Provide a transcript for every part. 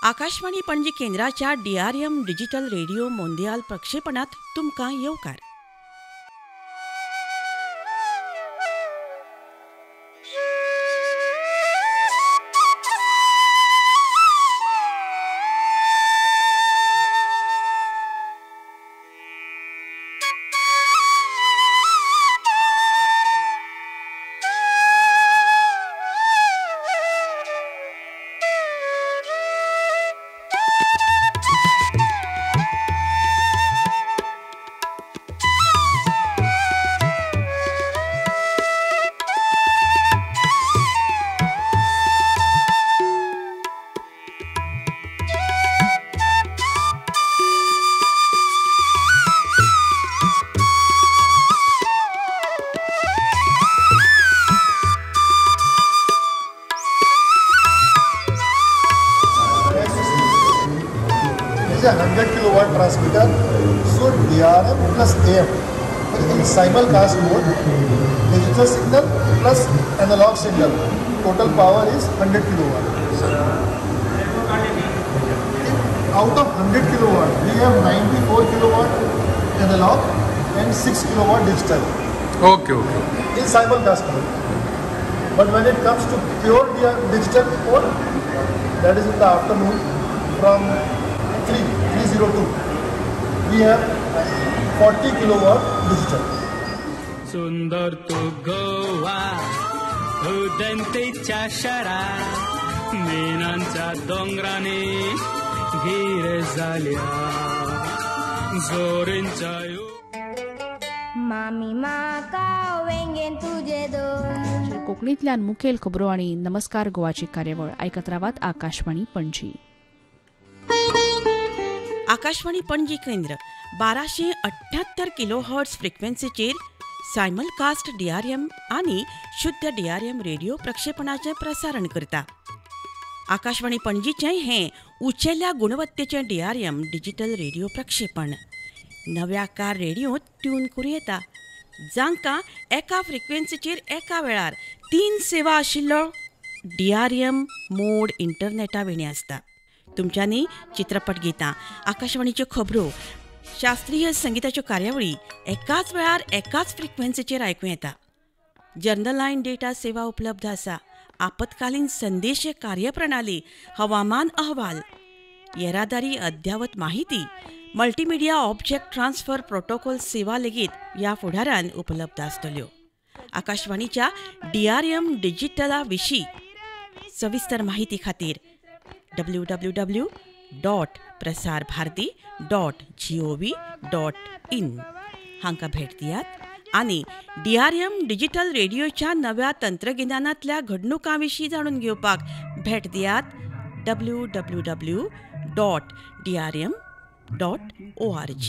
आकाशवाणी पणजी केंद्राच्या DRM digital radio मोंदियाल प्रक्षेपणात तुमकां येवकार. A 100 kilowatt transmitter, so DRM plus AM in simulcast mode, digital signal plus analog signal, total power is 100 kilowatt. Out of 100 kilowatt, we have 94 kilowatt analog and 6 kilowatt digital. Okay. In simulcast mode. But when it comes to pure digital mode, that is in the afternoon from 302, we have 40 kilowatt digital. सुंदर तो गोवा उदंतेच्या शरा मेनांच्या डोंगराने गिरे झाल्या जोरेंच्या मामी माका वेंगेन तुझे दोन. कोकणीतल्यान मुखेल खबरो आणि नमस्कार गोवाची कार्यावळ आयकत रावात आकाशवाणी पणजी. आकाशवाणी पणजी केंद्र 1278 किलोहर्ट्ज फ्रिक्वेन्सीचेर सायमलकास्ट DRM आणि शुद्ध DRM रेडिओ प्रक्षेपणाचे प्रसारण करता. आकाशवाणी पणजीचे हे उचेल्या गुणवत्तेचे DRM डिजिटल रेडिओ प्रक्षेपण नव्या कार रेडिओत ट्यून करूं येता, जांकां एका फ्रिक्वेन्सीचेर एका वेळार 3 सेवा आशिल्लो DRM मोड इंटरनेटा वेणी आसता. तुमच्यांनी चित्रपट गितां, आकाशवाणीच्यो खबरो, शास्त्रीय संगीताच्यो कार्यावळी एकाच वेळार एकाच फ्रिक्वेन्सीचेर आयकूं येता. जर्नल लायन डेटा सेवा उपलब्ध आसा. आपतकालीन संदेश कार्यप्रणाली, हवामान अहवाल, येरादारी अद्यावत माहिती, मल्टीमिडिया ऑब्जेक्ट ट्रान्सफर प्रोटोकॉल सेवा लेगीत ह्या फुडारान उपलब्ध आसतल्यो. आकाशवाणीच्या DRM डिजिटला विशीं सविस्तर माहिती खातीर www.prasarbharati.gov.in हांकां भेट दियात आनी DRM डिजिटल रेडिओच्या नव्या तंत्रगिन्यानांतल्या घडणुकां विशीं जाणून घेवपाक भेट दियात www.drm.org.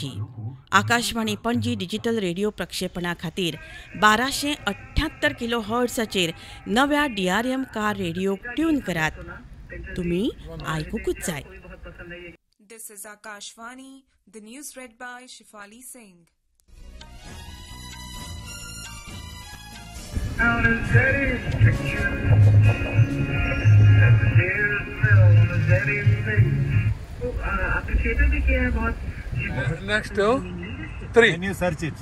Akashvani Panaji digital radio प्रक्षेपणा खातीर 1278 किलोहर्ट्झाचेर नव्या DRM कार रेडिओ ट्यून करात. तुम्ही ऐकूकूच जाय. This is Akashvani, the news read by Shifali Singh. Out a Zeddy's picture, and the tears fell on the Zeddy's face. आपके क्षेत्र में क्या है बहुत. Next 3. When you search it,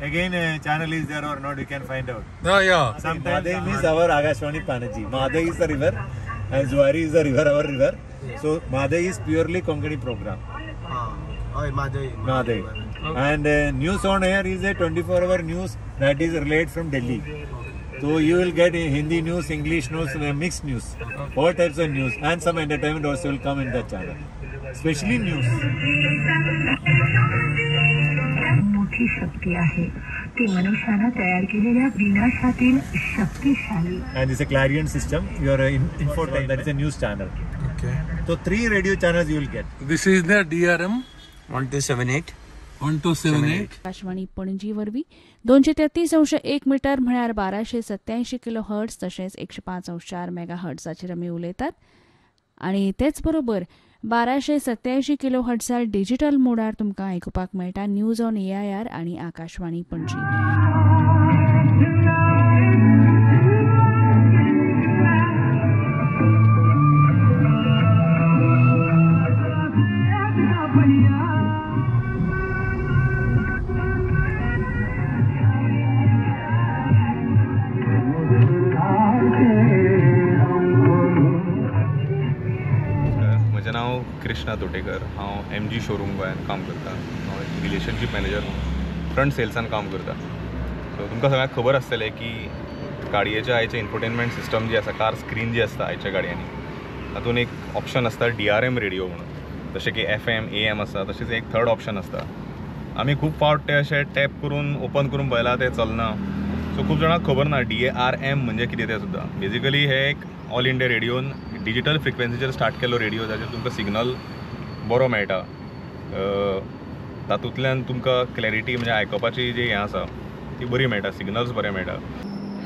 again channel is there or not, you can find out. Yeah. Sometimes Madai means our Akashvani Panaji. Madai is the river, and Zuari is the river, our river. So Madai is purely Konkani program. Madai. Okay. And news on air is a 24-hour news that is relayed from Delhi. So you will get Hindi news, English news, mixed news, all types of news, and some entertainment also will come in that channel. Especially news. मोठी शक्ती आहे ती मनुष्याने तयार केलेल्या विनाशातील शक्तिशाली. And it's a Clarion system. Your infotainment, that is a news channel. Okay. So 3 radio channels you will get. This is the DRM 1278. Akashvani Panaji वरवीं 233.1 metre म्हळ्यार 1287 किलोहर्ट्ज तशेंच 105.4 मेगाहर्ट्जाचेर आमी उलयतात. आणि तेच बरोबर 1287 किलो हर्ट्झार डिजिटल मोडार तुमकां आयकुपाक मेळटा न्यूज ऑन AIR आनी आकाशवाणी पणजी. म्हजें नांव कृष्णा तोटेकर. हांव MG शोरूम गोंयांत काम करता. हांव एक रिलेशनशीप मॅनेजर फ्रंट सेल्सान काम करता. सो तुमकां सगळ्यांक खबर आसतलें की गाडयेच्या आयचें इन्फोटेनमेंट सिस्टम जी आसा, कार स्क्रीन जी आसता आयच्या गाडयांनी, तातूंत एक ऑप्शन आसता DRM रेडिओ म्हणून. जशें की FM, AM आसा, तशेंच एक थर्ड ऑप्शन आसता. आमी खूब फावट ते अशें टॅप करून ओपन करून पळयलां तें चलना. सो खूब जाणांक खबर ना DRM म्हणजे कितें तें सुद्दां. बेजिकली हे एक ऑल इंडिया रेडिओन डिजिटल फ्रिक्वेन्सीचेर स्टार्ट केल्लो रेडिओ, जाचेर तुमकां सिग्नल बरो मेळटा. तातूंतल्यान तुमकां क्लॅरिटी म्हणजे आयकपाची जी हें आसा ती बरी मेळटा, सिग्नल्स बरे मेळटा.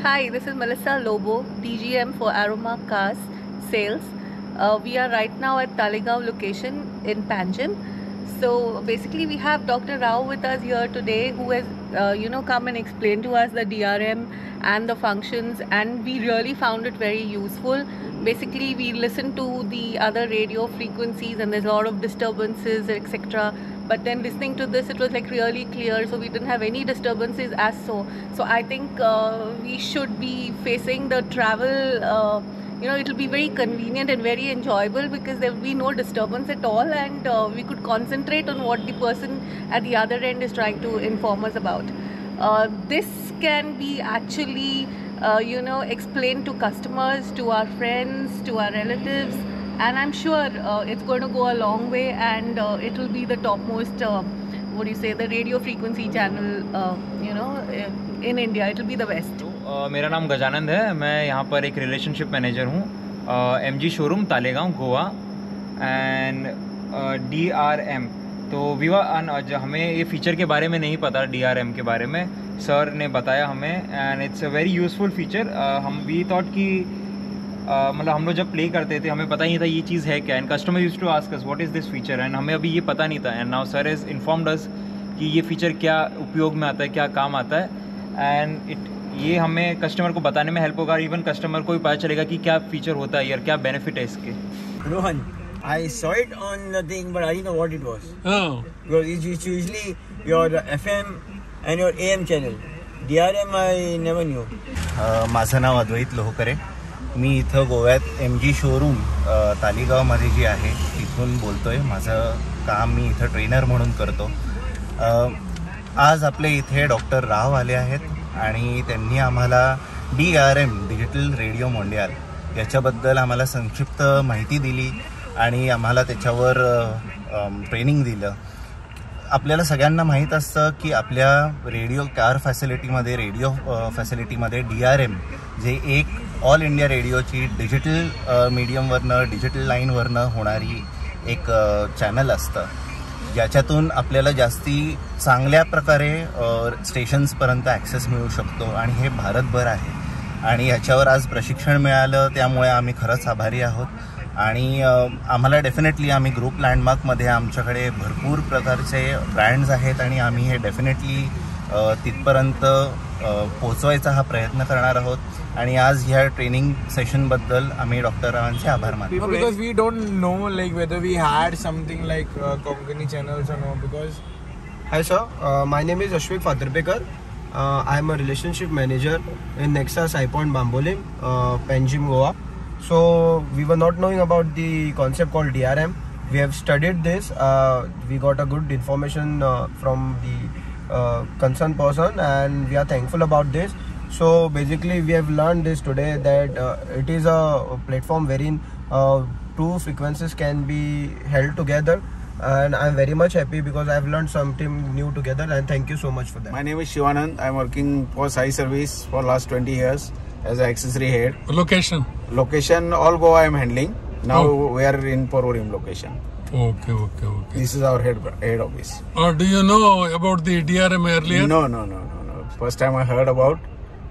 Hi, this is Melissa Lobo, DGM for Aroma Cars Sales. We are right now at Talegaon location in Panjim. So basically we have Dr. Rao with us here today, who has come and explained to us the DRM and the functions, and we really found it very useful. Basically we listened to the other radio frequencies and there's a lot of disturbances, etc. But then listening to this, it was like really clear, so we didn't have any disturbances as so. So I think we should be facing the travel, it will be very convenient and very enjoyable because there will be no disturbance at all, and we could concentrate on what the person at the other end is trying to inform us about. This can be actually, explained to customers, to our friends, to our relatives, and I'm sure it's going to go a long way, and it will be the topmost, the radio frequency channel, in India. It will be the best. मेरा नाम गजानंद है. मैं यहाँ पर एक relationship manager हूँ MG showroom Talegaon Goa. And DRM तो हमें ये फीचर के बारे में नहीं पता. DRM के बारे में सर ने बताया हमें, and it's a very useful feature. We thought कि मतलब हम लोग जब प्ले करते थे हमें पता ही नहीं था ये चीज़ है क्या, and customer used to ask us what is this feature, and हमें अभी ये पता नहीं था. And now sir has informed us कि ये फीचर क्या उपयोग में आता है, क्या काम आता है, एंड ये हमें कस्टमर को बताने में हेल्प होगा. इवन कस्टमर को भी पता चलेगा कि क्या फीचर होता है और क्या बेनिफिट है इसके. Rohan, I saw it on the thing, but I didn't know what it was. Oh. Because it's usually your FM and your AM channel. DRM I never knew. माझं नाव अद्वैत लोहकरे. मी इथं गोव्यात MG शोरूम तालिगावमध्ये जी आहे तिथून बोलतोय. माझं काम मी इथं ट्रेनर म्हणून करतो. आज आपले इथे डॉक्टर राव आले आहेत आणि त्यांनी आम्हाला DRM डिजिटल रेडिओ मोंडियाल याच्याबद्दल आम्हाला संक्षिप्त माहिती दिली आणि आम्हाला त्याच्यावर ट्रेनिंग दिलं. आपल्याला सगळ्यांना माहीत असतं की आपल्या रेडिओ कार फॅसिलिटीमध्ये DRM जे एक ऑल इंडिया रेडिओची डिजिटल मीडियमवरनं डिजिटल लाईनवरनं होणारी एक चॅनल असतं, ज्याच्यातून आपल्याला जास्ती चांगल्या प्रकारे स्टेशन्सपर्यंत ॲक्सेस मिळू शकतो आणि हे भारतभर आहे. आणि याच्यावर आज प्रशिक्षण मिळालं त्यामुळे आम्ही खरंच आभारी आहोत. आणि आम्हाला डेफिनेटली आम्ही ग्रुप लँडमार्कमध्ये आमच्याकडे भरपूर प्रकारचे ब्रँड्स आहेत आणि आम्ही हे डेफिनेटली तिथपर्यंत पोचवायचा हा प्रयत्न करणार आहोत. आणि आज ह्या ट्रेनिंग सेशनबद्दल आम्ही डॉक्टर रावांचे आभार मानतो. Because we don't know like whether we had something like Konkani channels or no, because Hi sir, my name is Ashwik Fatarpekar. I am a relationship manager in Nexa Saipoint Bambolim, Panjim, Goa. So we were not knowing about the concept called DRM. We have studied this. We got a good information from the concerned person, and we are thankful about this. So basically we have learned this today, that it is a platform wherein two frequencies can be held together, and I'm very much happy because I've learned something new together, and thank you so much for that. My name is Shivanand. I'm working for Sai Service for last 20 years as an accessory head. Location all Goa I'm handling. Now we are in Porvorim location. Okay. This is our head office. Do you know about the DRM earlier? No. First time I heard about,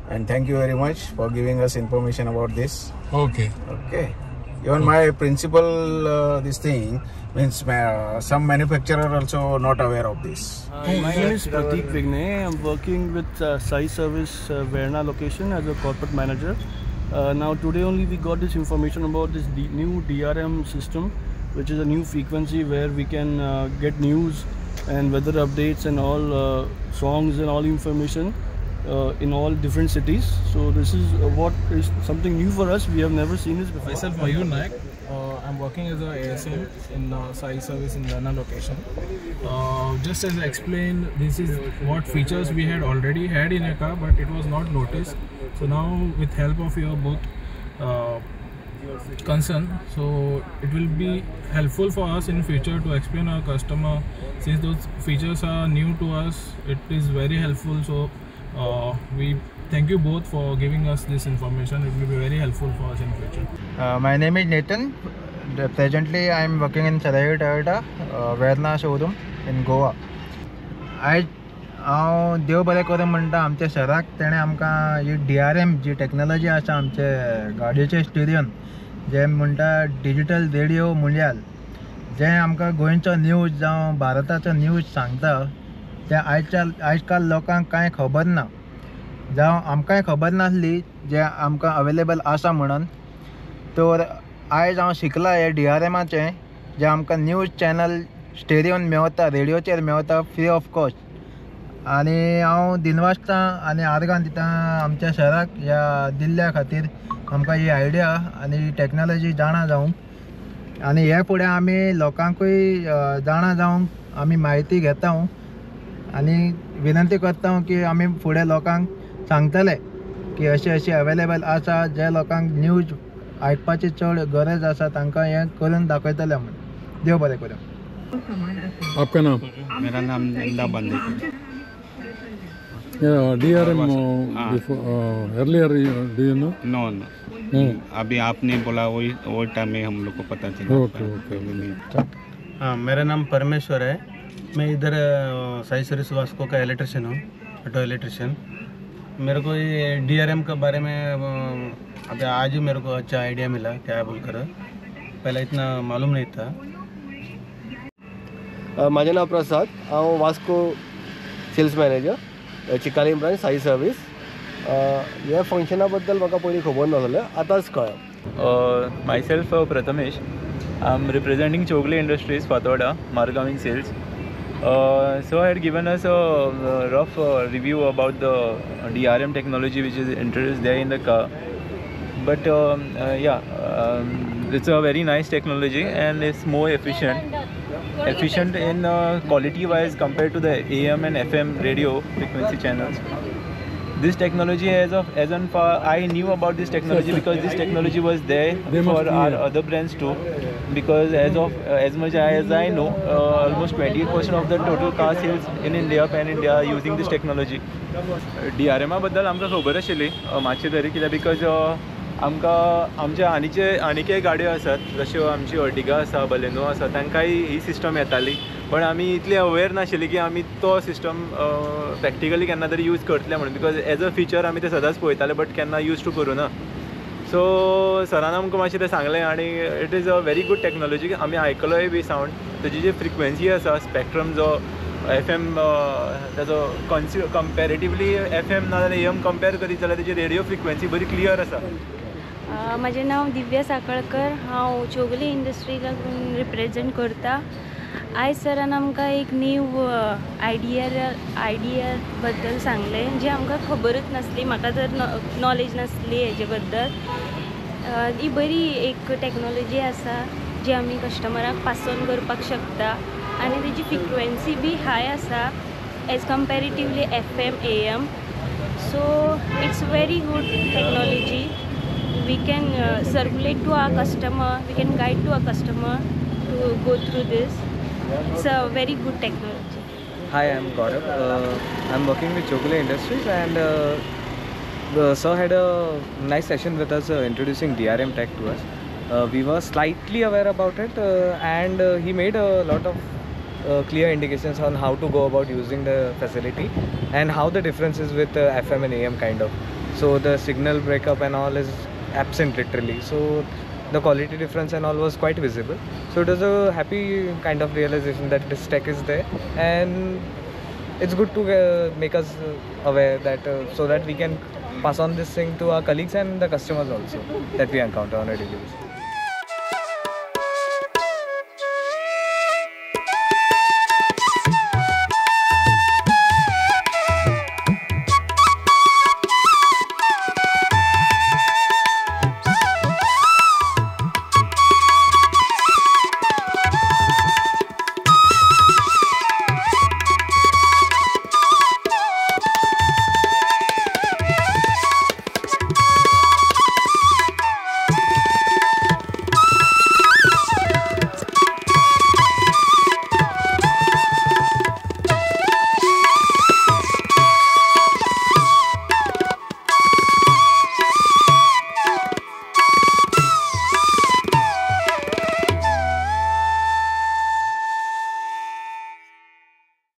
and thank you very much for giving us information about this. Okay. Even my principal, this thing means some manufacturer also not aware of this. My name is Pratik Vigne. I'm working with Sai Service Verna location as a corporate manager. Now today only we got this information about this new DRM system, which is a new frequency where we can get news and weather updates and all songs and all information in all different cities. So this is what is something new for us. We have never seen this before. Myself Mayur Naik. I'm working as a ASM in Sai Service in Verna location. Just as I explained, this is what features we had already had in a car, but it was not noticed. So now with help of your both concern, so it will be helpful for us in future to explain our customer. Since those features are new to us, it is very helpful. So we thank you both for giving us this information. It will be very helpful for us in future. My name is Nathan. Presently I am working in Sarayu Toyota Verna showroom in Goa. हांव देव बरें करूं म्हणटा आमच्या शहराक तेणें आमकां जी DRM जी technology आसा आमचे गाडयेचे स्टिरियोन जे म्हणटा डिजिटल रेडिओ मुंडियाल जे आमकां गोंयचो न्यूज जावं भारताचो न्यूज सांगता ते आयज काल लोकांक कांय खबर ना जावं आमकांय खबर नासली जे आमकां अवेलेबल आसा म्हणून. तर आयज हांव शिकला हे DRMाचें जे आमकां न्यूज चॅनल स्टेरियोन मेवता रेडिओचेर मेवता फ्री ऑफ कॉस्ट. आनी हांव दिनवासता आनी आर्गां दिता आमच्या शहराक ह्या दिल्ल्या खातीर आमकां ही आयडिया आनी टॅक्नॉलॉजी जाणा जावंक आनी हे फुडें आमी लोकांकूय जाणा जावंक आमी म्हायती घेता आनी विनंती करता की आमी फुडें लोकांक सांगतले की अशें अवेलेबल आसा जे लोकांक न्यूज आयकपाची चड गरज आसा तांकां हें करून दाखयतले म्हण. देव बरें करूं. आपका नाम? मेरा नाम नंदा बांदे. DRM earlier do you know? No. अभी आपने बोला वही टाइम में हम लोग को पता चला. ओके. हाँ, मेरा नाम परमेश्वर है. मैं इधर साई सर्विस वास्को का इलेक्ट्रिशियन हूँ, ऑटो इलेक्ट्रिशियन. मेरे को ये DRM के बारे में अभी आज ही मेरे को अच्छा आइडिया मिला क्या बोलकर. पहले इतना मालूम नहीं था. माझे नाव प्रसाद. हांव Vasco sales manager Chicalim branch Sai service. ह्या फंक्शना बद्दल म्हाका पयलीं खबर नासलें, आतांच कळ्ळें. Myself Prathamesh. I'm representing Chogle Industries, Fathoda, marketing sales. So I had given us a rough review about the DRM technology which is introduced there in the car. But it's a very nice technology and it's more efficient in quality wise compared to the AM and FM radio frequency channels. This technology as on far I knew about this technology because this technology was there for our other brands too, because as much as I know almost 28% of the total car sales in India, pan India are using this technology. DRM बद्दल आमकां खबर आशिल्ली मातशें तरी कित्याक because आमकां आमचे आनीकय गाडयो आसात जश्यो आमची अर्टिगा आसा, बलेनो आसा, तांकांय ही सिस्टम येताली पण आमी इतले अवेर नाशिल्ली की आमी तो सिस्टम प्रॅक्टिकली केन्ना तरी यूज करतले म्हणून, बिकॉज एज अ फिचर आमी ते सदांच पळयताले बट केन्ना यूज टू करूं ना. सो सरान आमकां मातशें तें सांगलें आनी it is a very good technology. आमी आयकलोय बी सावंड तेजी जी फ्रिक्वेन्सी आसा स्पॅक्ट्रम जो FM ताजो कंपॅरेटिवली FM नाजाल्यार AM कंपेर करीत जाल्यार तेजी रेडिओ फ्रिक्वेन्सी बरी क्लियर आसा. म्हजें नांव दिव्या साकळकर. हांव चोगले इंडस्ट्रीला रिप्रेझेंट करता. आयज सरान आमकां एक न्यू आयडिया बद्दल सांगलें जी आमकां खबरूच नासली, म्हाका तर नॉलेज नासली हेजे बद्दल. ही बरी एक टॅक्नॉलॉजी आसा जी आमी कस्टमराक पास ऑन करपाक शकता आनी तेजी फ्रिक्वेन्सी बी हाय आसा as comparatively FM AM. So it's very good technology. We can circulate to our customer, we can guide to our customer to go through this. It's a very good technology. Hi, I'm Gaurav. I'm working with Chogle Industries and the sir had a nice session with us introducing DRM tech to us. We were slightly aware about it and he made a lot of clear indications on how to go about using the facility and how the difference is with FM and AM kind of. So the signal breakup and all is absent literally. So the quality difference and all was quite visible. So it was a happy kind of realization that this tech is there, and it's good to make us aware that so that we can pass on this thing to our colleagues and the customers also that we encounter on a daily basis.